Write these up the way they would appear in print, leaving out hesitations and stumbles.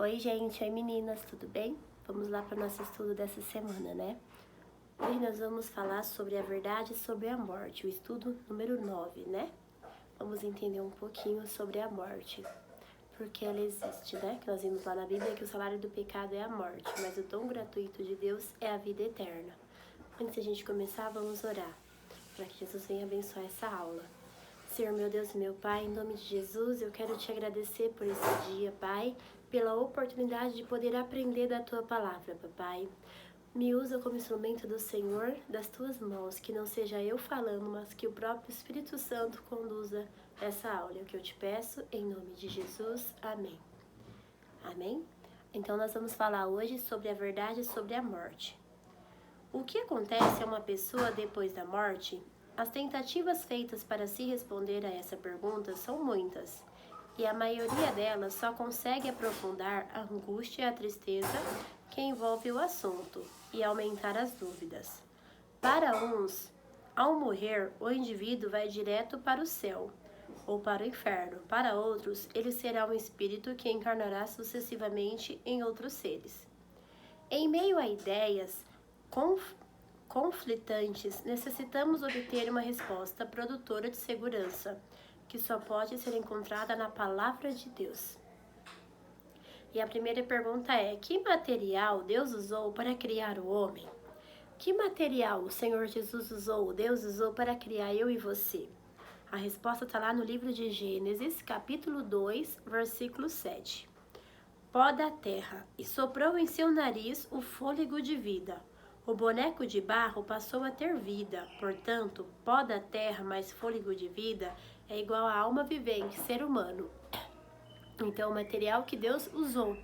Oi gente, oi meninas, tudo bem? Vamos lá para o nosso estudo dessa semana, né? Hoje nós vamos falar sobre a verdade sobre a morte, o estudo número 9, né? Vamos entender um pouquinho sobre a morte, porque ela existe, né? Que nós vimos lá na Bíblia que o salário do pecado é a morte, mas o dom gratuito de Deus é a vida eterna. Antes de a gente começar, vamos orar, para que Jesus venha abençoar essa aula. Senhor, meu Deus e meu Pai, em nome de Jesus, eu quero te agradecer por esse dia, Pai, pela oportunidade de poder aprender da Tua Palavra, Papai. Me usa como instrumento do Senhor, das Tuas mãos, que não seja eu falando, mas que o próprio Espírito Santo conduza essa aula. É o que eu te peço, em nome de Jesus. Amém. Amém? Então nós vamos falar hoje sobre a verdade sobre a morte. O que acontece a uma pessoa depois da morte? As tentativas feitas para se responder a essa pergunta são muitas, e a maioria delas só consegue aprofundar a angústia e a tristeza que envolve o assunto e aumentar as dúvidas. Para uns, ao morrer, o indivíduo vai direto para o céu ou para o inferno. Para outros, ele será um espírito que encarnará sucessivamente em outros seres. Em meio a ideias conflitantes, necessitamos obter uma resposta produtora de segurança, que só pode ser encontrada na Palavra de Deus. E a primeira pergunta é: que material Deus usou para criar o homem? Que material o Senhor Jesus usou, Deus usou para criar eu e você? A resposta está lá no livro de Gênesis, capítulo 2, versículo 7. Pó da terra, e soprou em seu nariz o fôlego de vida. O boneco de barro passou a ter vida, portanto, pó da terra mais fôlego de vida é igual a alma vivente, ser humano. Então, o material que Deus usou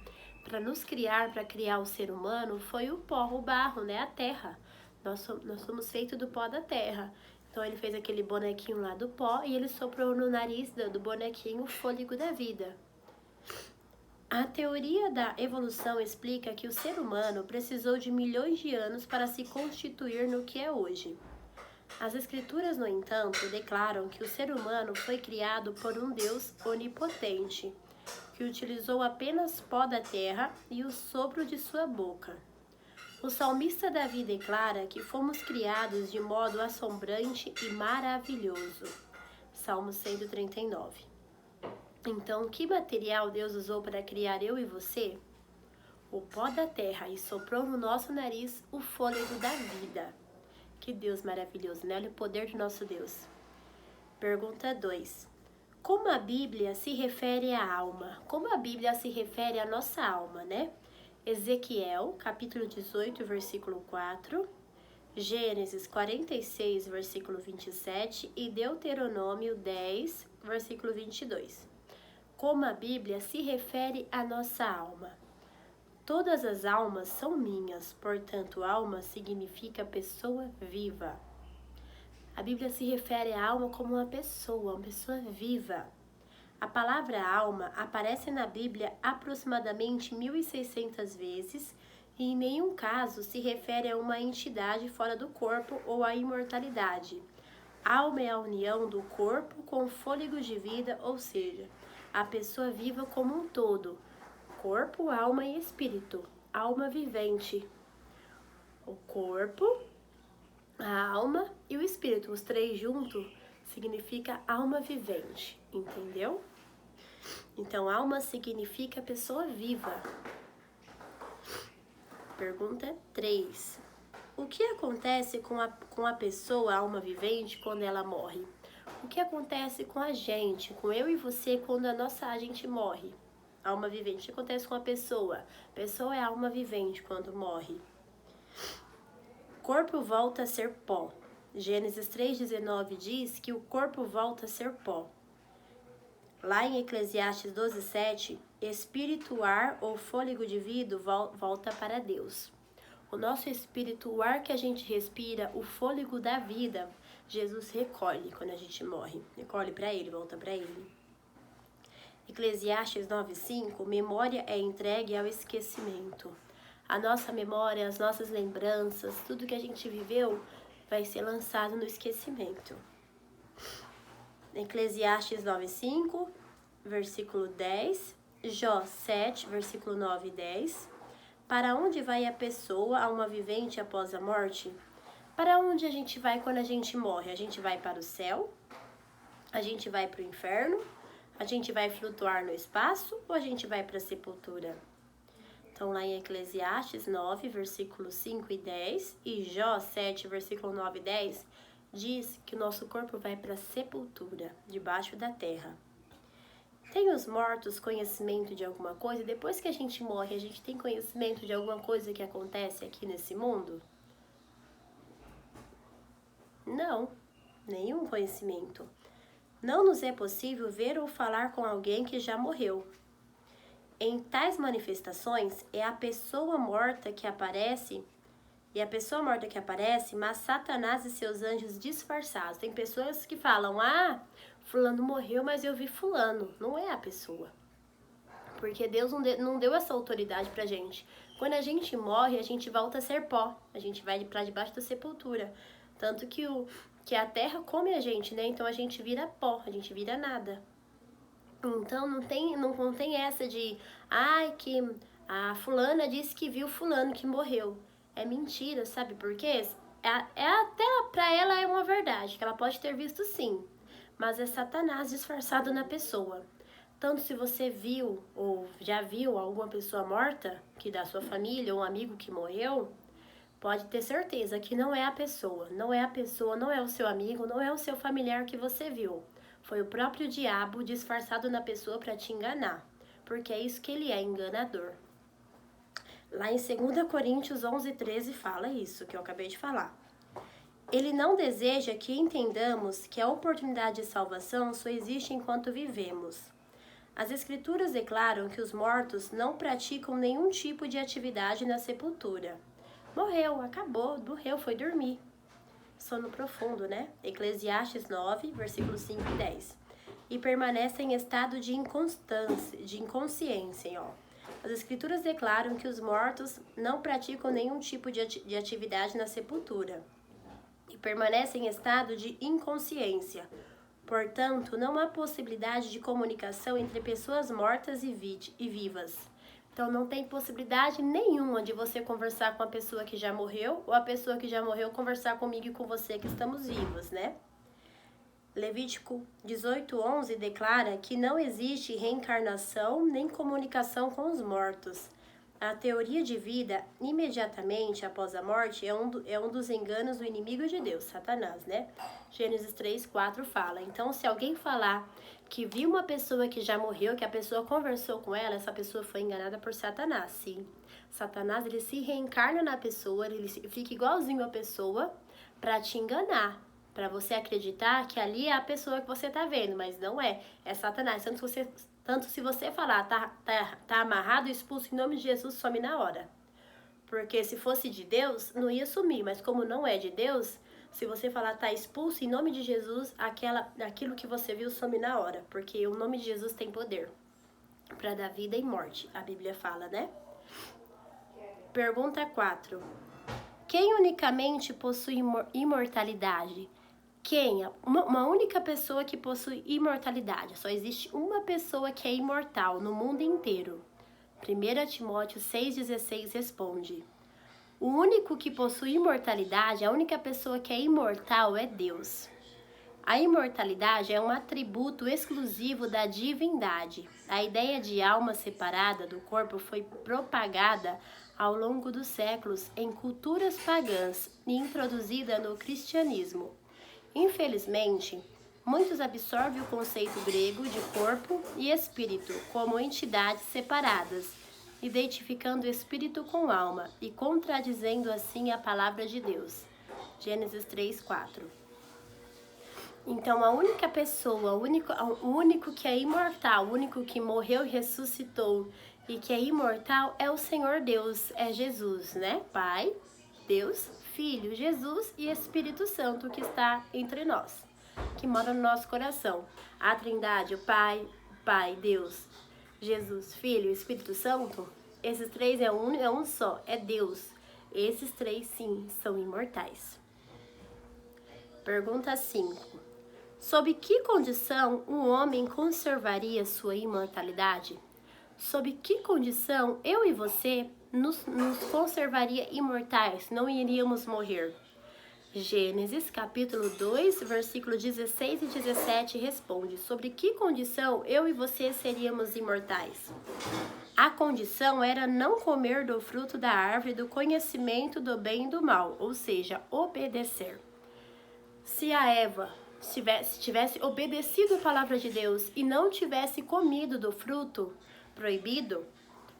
para nos criar, para criar o ser humano, foi o pó, o barro, né? A terra. Nós somos feitos do pó da terra. Então, ele fez aquele bonequinho lá do pó e ele soprou no nariz do bonequinho o fôlego da vida. A teoria da evolução explica que o ser humano precisou de milhões de anos para se constituir no que é hoje. As escrituras, no entanto, declaram que o ser humano foi criado por um Deus onipotente, que utilizou apenas pó da terra e o sopro de sua boca. O salmista Davi declara que fomos criados de modo assombrante e maravilhoso. Salmo 139. Então, que material Deus usou para criar eu e você? O pó da terra, e soprou no nosso nariz o fôlego da vida. Que Deus maravilhoso, né? Olha o poder do nosso Deus. Pergunta 2. Como a Bíblia se refere à alma? Como a Bíblia se refere à nossa alma, né? Ezequiel, capítulo 18, versículo 4. Gênesis 46, versículo 27. E Deuteronômio 10, versículo 22. Como a Bíblia se refere à nossa alma. Todas as almas são minhas, portanto, alma significa pessoa viva. A Bíblia se refere à alma como uma pessoa viva. A palavra alma aparece na Bíblia aproximadamente 1.600 vezes e em nenhum caso se refere a uma entidade fora do corpo ou à imortalidade. Alma é a união do corpo com o fôlego de vida, ou seja, a pessoa viva como um todo, corpo, alma e espírito, alma vivente. O corpo, a alma e o espírito, os três juntos, significa alma vivente, entendeu? Então, alma significa pessoa viva. Pergunta 3. O que acontece com a pessoa, a alma vivente, quando ela morre? O que acontece com a gente, com eu e você, quando a gente morre? Alma vivente. O que acontece com a pessoa? A pessoa é alma vivente quando morre. Corpo volta a ser pó. Gênesis 3,19 diz que o corpo volta a ser pó. Lá em Eclesiastes 12,7, espírito, ar ou fôlego de vida volta para Deus. O nosso espírito, o ar que a gente respira, o fôlego da vida, Jesus recolhe quando a gente morre. Recolhe para Ele, volta para Ele. Eclesiastes 9,5, memória é entregue ao esquecimento. A nossa memória, as nossas lembranças, tudo que a gente viveu vai ser lançado no esquecimento. Eclesiastes 9,5, versículo 10, Jó 7, versículo 9 e 10. Para onde vai a pessoa, alma vivente, após a morte? Para onde a gente vai quando a gente morre? A gente vai para o céu? A gente vai para o inferno? A gente vai flutuar no espaço ou a gente vai para a sepultura? Então, lá em Eclesiastes 9, versículos 5 e 10 e Jó 7, versículo 9 e 10, diz que o nosso corpo vai para a sepultura, debaixo da terra. Tem os mortos conhecimento de alguma coisa? Depois que a gente morre, a gente tem conhecimento de alguma coisa que acontece aqui nesse mundo? Não, nenhum conhecimento. Não nos é possível ver ou falar com alguém que já morreu. Em tais manifestações, é a pessoa morta que aparece, mas Satanás e seus anjos disfarçados. Tem pessoas que falam, fulano morreu, mas eu vi fulano. Não é a pessoa. Porque Deus não deu essa autoridade pra gente. Quando a gente morre, a gente volta a ser pó. A gente vai pra debaixo da sepultura. Tanto que a terra come a gente, né? Então a gente vira pó, a gente vira nada. Então não tem essa de, que a fulana disse que viu fulano que morreu. É mentira, sabe por quê? Até pra ela é uma verdade, que ela pode ter visto sim, mas é Satanás disfarçado na pessoa. Tanto se você viu ou já viu alguma pessoa morta, que da sua família, ou um amigo que morreu, pode ter certeza que não é a pessoa, não é o seu amigo, não é o seu familiar que você viu. Foi o próprio diabo disfarçado na pessoa para te enganar, porque é isso que ele é, enganador. Lá em 2 Coríntios 11, 13 fala isso que eu acabei de falar. Ele não deseja que entendamos que a oportunidade de salvação só existe enquanto vivemos. As Escrituras declaram que os mortos não praticam nenhum tipo de atividade na sepultura. Morreu, acabou, foi dormir. Sono profundo, né? Eclesiastes 9, versículos 5 e 10. E permanece em estado de inconsciência, ó. As Escrituras declaram que os mortos não praticam nenhum tipo de atividade na sepultura. E permanecem em estado de inconsciência. Portanto, não há possibilidade de comunicação entre pessoas mortas e vivas. Então, não tem possibilidade nenhuma de você conversar com a pessoa que já morreu ou a pessoa que já morreu conversar comigo e com você que estamos vivos, né? Levítico 18:11 declara que não existe reencarnação nem comunicação com os mortos. A teoria de vida imediatamente após a morte é um dos enganos do inimigo de Deus, Satanás, né? Gênesis 3:4 fala. Então, se alguém falar que viu uma pessoa que já morreu, que a pessoa conversou com ela, essa pessoa foi enganada por Satanás, sim. Satanás, ele se reencarna na pessoa, ele fica igualzinho a pessoa para te enganar, para você acreditar que ali é a pessoa que você tá vendo, mas não é. É Satanás. Tanto se você falar, tá amarrado, expulso em nome de Jesus, some na hora. Porque se fosse de Deus, não ia sumir, mas como não é de Deus, se você falar tá expulso em nome de Jesus, aquilo que você viu some na hora, porque o nome de Jesus tem poder para dar vida e morte, a Bíblia fala, né? Pergunta 4. Quem unicamente possui imortalidade? Quem? Uma única pessoa que possui imortalidade. Só existe uma pessoa que é imortal no mundo inteiro. 1 Timóteo 6,16 responde. O único que possui imortalidade, a única pessoa que é imortal é Deus. A imortalidade é um atributo exclusivo da divindade. A ideia de alma separada do corpo foi propagada ao longo dos séculos em culturas pagãs e introduzida no cristianismo. Infelizmente, muitos absorvem o conceito grego de corpo e espírito como entidades separadas, identificando o espírito com alma e contradizendo assim a palavra de Deus. Gênesis 3:4. Então, a única pessoa, o único que é imortal, o único que morreu e ressuscitou e que é imortal é o Senhor Deus, é Jesus, né? Pai, Deus, Filho, Jesus e Espírito Santo que está entre nós, que mora no nosso coração. A Trindade, o Pai, Deus, Jesus, Filho e Espírito Santo, esses três é um só, é Deus. Esses três, sim, são imortais. Pergunta 5. Sob que condição um homem conservaria sua imortalidade? sob que condição eu e você nos conservaria imortais, não iríamos morrer? Gênesis capítulo 2, versículo 16 e 17 responde: sobre que condição eu e você seríamos imortais? A condição era não comer do fruto da árvore do conhecimento do bem e do mal, ou seja, obedecer. Se a Eva tivesse obedecido a palavra de Deus e não tivesse comido do fruto proibido,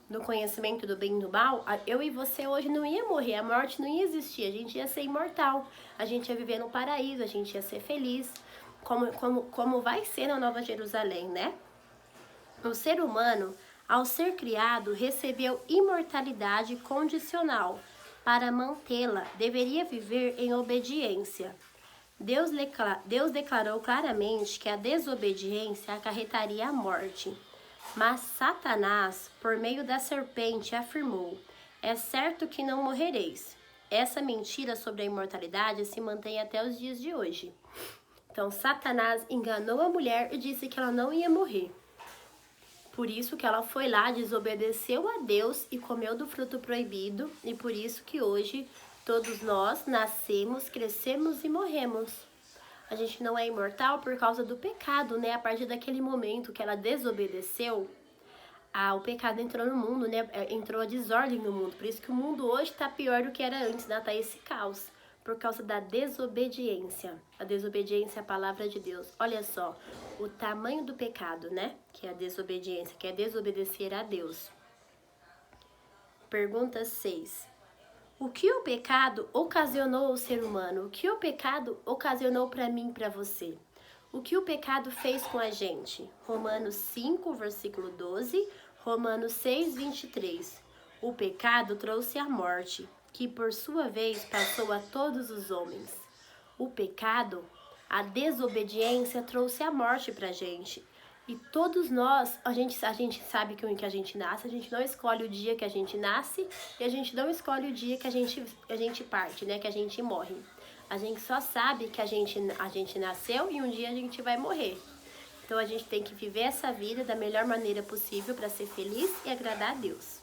do conhecimento do bem e do mal, eu e você hoje não ia morrer, a morte não ia existir, a gente ia ser imortal, a gente ia viver no paraíso, a gente ia ser feliz, como vai ser na Nova Jerusalém, né? O ser humano, ao ser criado, recebeu imortalidade condicional. Para mantê-la, deveria viver em obediência. Deus declarou claramente que a desobediência acarretaria a morte. Mas Satanás, por meio da serpente, afirmou: é certo que não morrereis. Essa mentira sobre a imortalidade se mantém até os dias de hoje. Então, Satanás enganou a mulher e disse que ela não ia morrer. Por isso que ela foi lá, desobedeceu a Deus e comeu do fruto proibido. E por isso que hoje todos nós nascemos, crescemos e morremos. A gente não é imortal por causa do pecado, né? A partir daquele momento que ela desobedeceu, o pecado entrou no mundo, né? Entrou a desordem no mundo. Por isso que o mundo hoje está pior do que era antes, né? Tá esse caos. Por causa da desobediência. A desobediência é a palavra de Deus. Olha só, o tamanho do pecado, né? Que é a desobediência, que é desobedecer a Deus. Pergunta 6. O que o pecado ocasionou ao ser humano? O que o pecado ocasionou para mim e para você? O que o pecado fez com a gente? Romanos 5, versículo 12, Romanos 6, 23. O pecado trouxe a morte, que por sua vez passou a todos os homens. O pecado, a desobediência trouxe a morte pra gente. E todos nós, a gente sabe que a gente nasce, a gente não escolhe o dia que a gente nasce e a gente não escolhe o dia que a gente parte, né? Que a gente morre. A gente só sabe que a gente nasceu e um dia a gente vai morrer. Então a gente tem que viver essa vida da melhor maneira possível para ser feliz e agradar a Deus.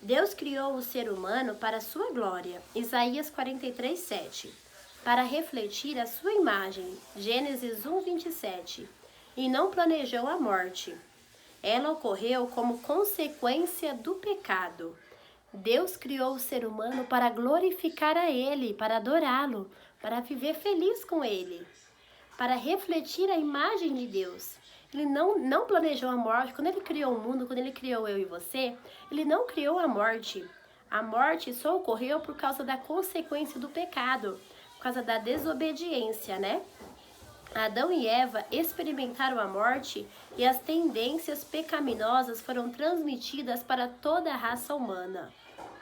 Deus criou o ser humano para a sua glória, Isaías 43, 7, para refletir a sua imagem, Gênesis 1, 27, e não planejou a morte. Ela ocorreu como consequência do pecado. Deus criou o ser humano para glorificar a Ele, para adorá-lo, para viver feliz com Ele, para refletir a imagem de Deus. Ele não planejou a morte. Quando Ele criou o mundo, quando Ele criou eu e você, Ele não criou a morte. A morte só ocorreu por causa da consequência do pecado, por causa da desobediência, né? Adão e Eva experimentaram a morte e as tendências pecaminosas foram transmitidas para toda a raça humana.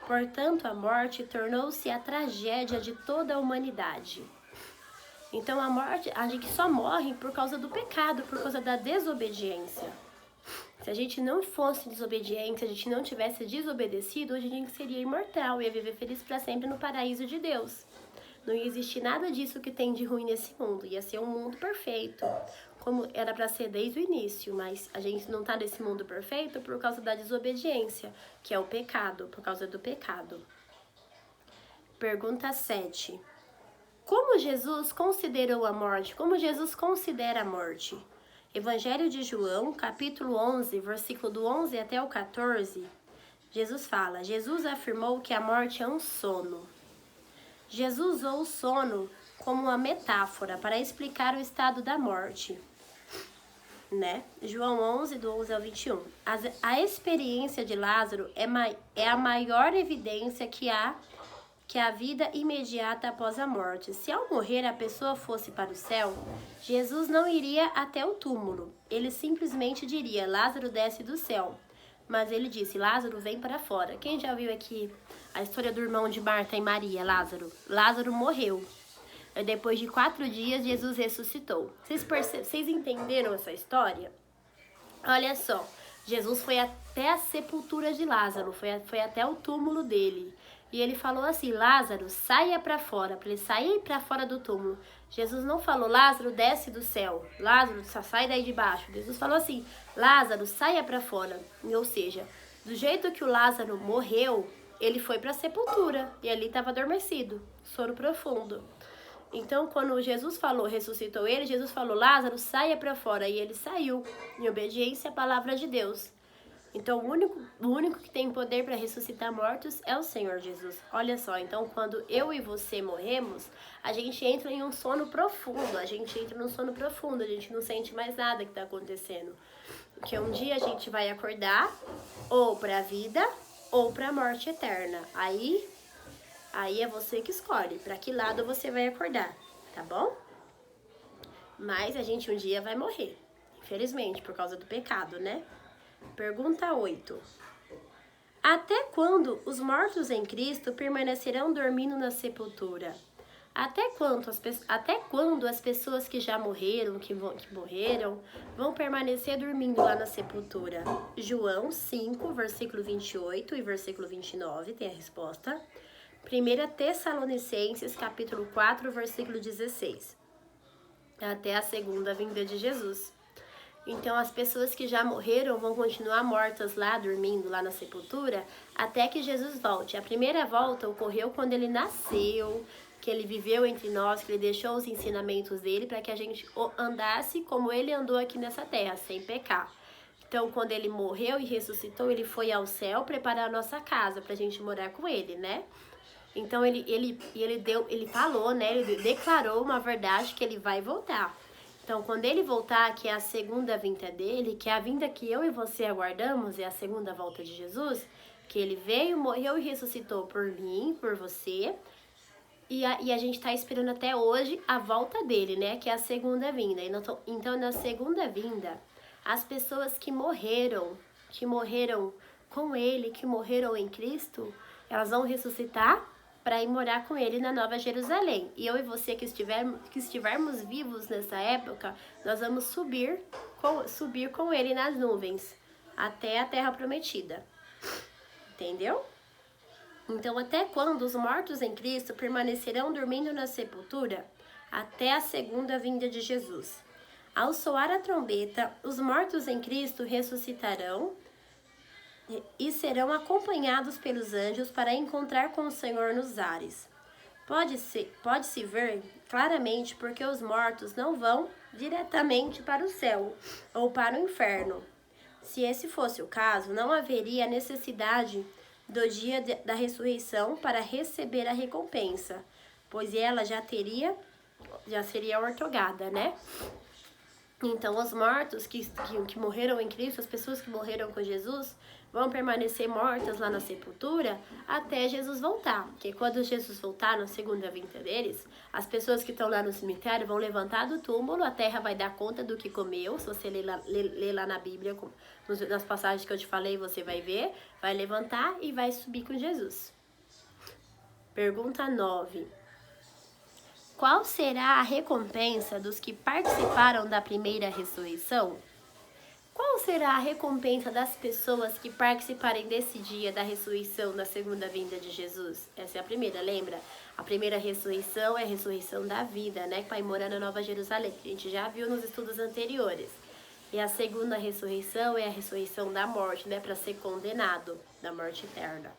Portanto, a morte tornou-se a tragédia de toda a humanidade. Então, a morte, a gente só morre por causa do pecado, por causa da desobediência. Se a gente não fosse desobediente, se a gente não tivesse desobedecido, hoje a gente seria imortal, ia viver feliz para sempre no paraíso de Deus. Não ia existir nada disso que tem de ruim nesse mundo. Ia ser um mundo perfeito, como era para ser desde o início. Mas a gente não está nesse mundo perfeito por causa da desobediência, que é o pecado, por causa do pecado. Pergunta 7. Como Jesus considerou a morte? Como Jesus considera a morte? Evangelho de João, capítulo 11, versículo do 11 até o 14. Jesus fala: Jesus afirmou que a morte é um sono. Jesus usou o sono como uma metáfora para explicar o estado da morte, né? João 11, do 11 ao 21. A experiência de Lázaro é a maior evidência que há a vida imediata após a morte. Se ao morrer a pessoa fosse para o céu, Jesus não iria até o túmulo. Ele simplesmente diria: Lázaro desce do céu. Mas ele disse: Lázaro vem para fora. Quem já viu aqui a história do irmão de Marta e Maria, Lázaro? Lázaro morreu. E depois de 4 dias, Jesus ressuscitou. Vocês entenderam essa história? Olha só, Jesus foi até a sepultura de Lázaro, foi até o túmulo dele. E ele falou assim, Lázaro, saia para fora, para ele sair para fora do túmulo. Jesus não falou, Lázaro, desce do céu, Lázaro, sai daí de baixo. Jesus falou assim, Lázaro, saia para fora. Ou seja, do jeito que o Lázaro morreu, ele foi para a sepultura e ali estava adormecido, sono profundo. Então, quando Jesus falou, ressuscitou ele, Jesus falou, Lázaro, saia para fora. E ele saiu, em obediência à palavra de Deus. Então, o único que tem poder para ressuscitar mortos é o Senhor Jesus. Olha só, então, quando eu e você morremos, a gente entra em um sono profundo. A gente não sente mais nada que está acontecendo. Porque um dia a gente vai acordar ou para a vida ou para a morte eterna. Aí é você que escolhe para que lado você vai acordar, tá bom? Mas a gente um dia vai morrer, infelizmente, por causa do pecado, né? Pergunta 8. Até quando os mortos em Cristo permanecerão dormindo na sepultura? Até quando as pessoas que já morreram, que morreram, vão permanecer dormindo lá na sepultura? João 5, versículo 28 e versículo 29 tem a resposta. 1 Tessalonicenses, capítulo 4, versículo 16. Até a segunda vinda de Jesus. Então, as pessoas que já morreram vão continuar mortas lá, dormindo lá na sepultura, até que Jesus volte. A primeira volta ocorreu quando ele nasceu, que ele viveu entre nós, que ele deixou os ensinamentos dele para que a gente andasse como ele andou aqui nessa terra, sem pecar. Então, quando ele morreu e ressuscitou, ele foi ao céu preparar a nossa casa para a gente morar com ele, né? Então, ele falou, né? Ele declarou uma verdade que ele vai voltar. Então, quando ele voltar, que é a segunda vinda dele, que é a vinda que eu e você aguardamos, é a segunda volta de Jesus, que ele veio, morreu e ressuscitou por mim, por você, e a gente está esperando até hoje a volta dele, né? Que é a segunda vinda. Então, na segunda vinda, as pessoas que morreram com ele, que morreram em Cristo, elas vão ressuscitar para ir morar com ele na Nova Jerusalém. E eu e você que estivermos vivos nessa época, nós vamos subir com ele nas nuvens, até a terra prometida. Entendeu? Então, até quando os mortos em Cristo permanecerão dormindo na sepultura? Até a segunda vinda de Jesus. Ao soar a trombeta, os mortos em Cristo ressuscitarão e serão acompanhados pelos anjos para encontrar com o Senhor nos ares. Pode-se ver claramente porque os mortos não vão diretamente para o céu ou para o inferno. Se esse fosse o caso, não haveria necessidade do dia da ressurreição para receber a recompensa, pois ela já seria ortogada, né? Então, os mortos que morreram em Cristo, as pessoas que morreram com Jesus, vão permanecer mortas lá na sepultura até Jesus voltar. Porque quando Jesus voltar, na segunda vinda deles, as pessoas que estão lá no cemitério vão levantar do túmulo, a terra vai dar conta do que comeu. Se você ler lá na Bíblia, nas passagens que eu te falei, você vai ver, vai levantar e vai subir com Jesus. Pergunta 9. Qual será a recompensa dos que participaram da primeira ressurreição? Qual será a recompensa das pessoas que participarem desse dia da ressurreição, da segunda vinda de Jesus? Essa é a primeira, lembra? A primeira ressurreição é a ressurreição da vida, né? Que vai morar na Nova Jerusalém, que a gente já viu nos estudos anteriores. E a segunda ressurreição é a ressurreição da morte, né? Para ser condenado, da morte eterna.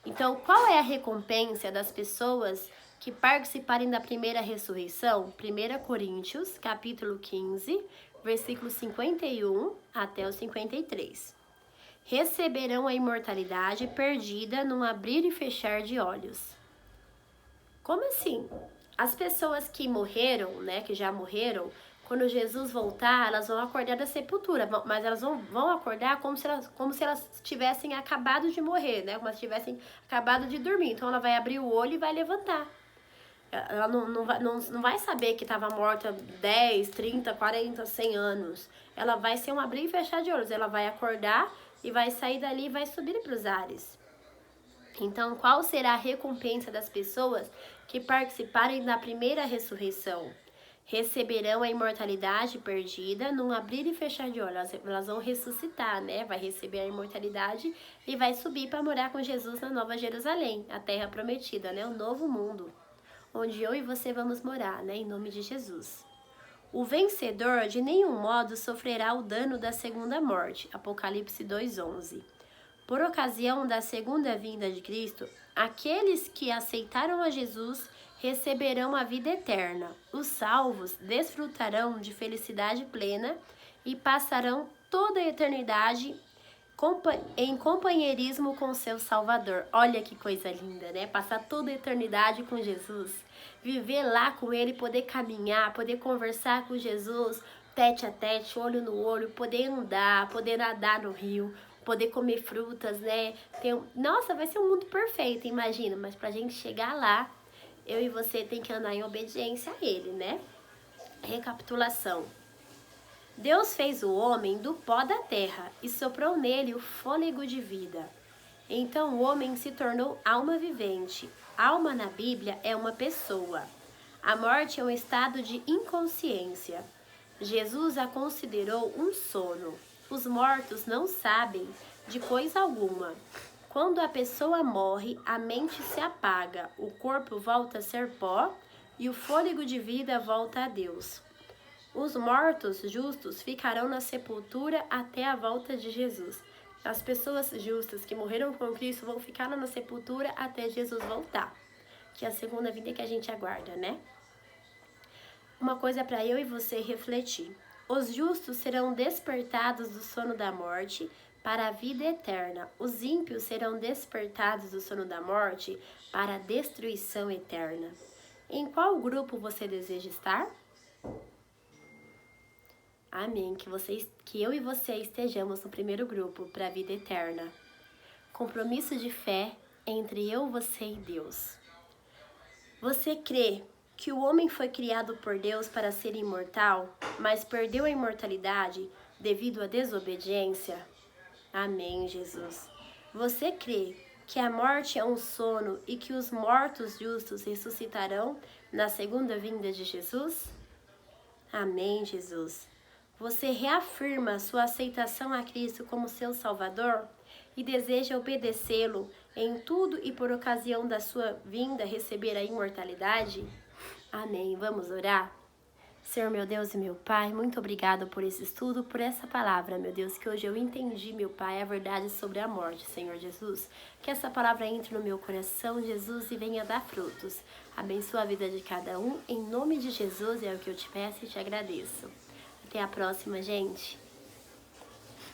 Então, qual é a recompensa das pessoas que participarem da primeira ressurreição? 1 Coríntios, capítulo 15, versículo 51 até o 53. Receberão a imortalidade perdida num abrir e fechar de olhos. Como assim? As pessoas que morreram, né, que já morreram, quando Jesus voltar, elas vão acordar da sepultura, mas elas vão acordar como se elas tivessem acabado de morrer, né? Como se tivessem acabado de dormir. Então, ela vai abrir o olho e vai levantar. Ela não vai saber que estava morta 10, 30, 40, 100 anos. Ela vai ser um abrir e fechar de olhos. Ela vai acordar e vai sair dali e vai subir para os ares. Então, qual será a recompensa das pessoas que participarem da primeira ressurreição? receberão a imortalidade perdida num abrir e fechar de olhos. Elas vão ressuscitar, né? Vai receber a imortalidade e vai subir para morar com Jesus na Nova Jerusalém, a terra prometida, né? O novo mundo, onde eu e você vamos morar, né? Em nome de Jesus. O vencedor de nenhum modo sofrerá o dano da segunda morte. Apocalipse 2:11. Por ocasião da segunda vinda de Cristo, aqueles que aceitaram a Jesus receberão a vida eterna. Os salvos desfrutarão de felicidade plena e passarão toda a eternidade em companheirismo com seu Salvador. Olha que coisa linda, né? Passar toda a eternidade com Jesus, viver lá com Ele, poder caminhar, poder conversar com Jesus, tete a tete, olho no olho, poder andar, poder nadar no rio, poder comer frutas, né? Nossa, vai ser um mundo perfeito, imagina. Mas pra gente chegar lá, eu e você tem que andar em obediência a Ele, né? Recapitulação. Deus fez o homem do pó da terra e soprou nele o fôlego de vida. Então o homem se tornou alma vivente. Alma na Bíblia é uma pessoa. A morte é um estado de inconsciência. Jesus a considerou um sono. Os mortos não sabem de coisa alguma. Quando a pessoa morre, a mente se apaga, o corpo volta a ser pó e o fôlego de vida volta a Deus. Os mortos justos ficarão na sepultura até a volta de Jesus. As pessoas justas que morreram com Cristo vão ficar na sepultura até Jesus voltar, que é a segunda vinda que a gente aguarda, né? Uma coisa para eu e você refletir. Os justos serão despertados do sono da morte para a vida eterna. Os ímpios serão despertados do sono da morte para a destruição eterna. Em qual grupo você deseja estar? Amém. Que eu e você estejamos no primeiro grupo para a vida eterna. Compromisso de fé entre eu, você e Deus. Você crê que o homem foi criado por Deus para ser imortal, mas perdeu a imortalidade devido à desobediência? Amém, Jesus. Você crê que a morte é um sono e que os mortos justos ressuscitarão na segunda vinda de Jesus? Amém, Jesus. Você reafirma sua aceitação a Cristo como seu Salvador e deseja obedecê-lo em tudo e por ocasião da sua vinda receber a imortalidade? Amém. Vamos orar? Senhor, meu Deus e meu Pai, muito obrigado por esse estudo, por essa palavra, meu Deus, que hoje eu entendi, meu Pai, a verdade sobre a morte, Senhor Jesus. Que essa palavra entre no meu coração, Jesus, e venha dar frutos. Abençoa a vida de cada um, em nome de Jesus, é o que eu te peço e te agradeço. Até a próxima, gente.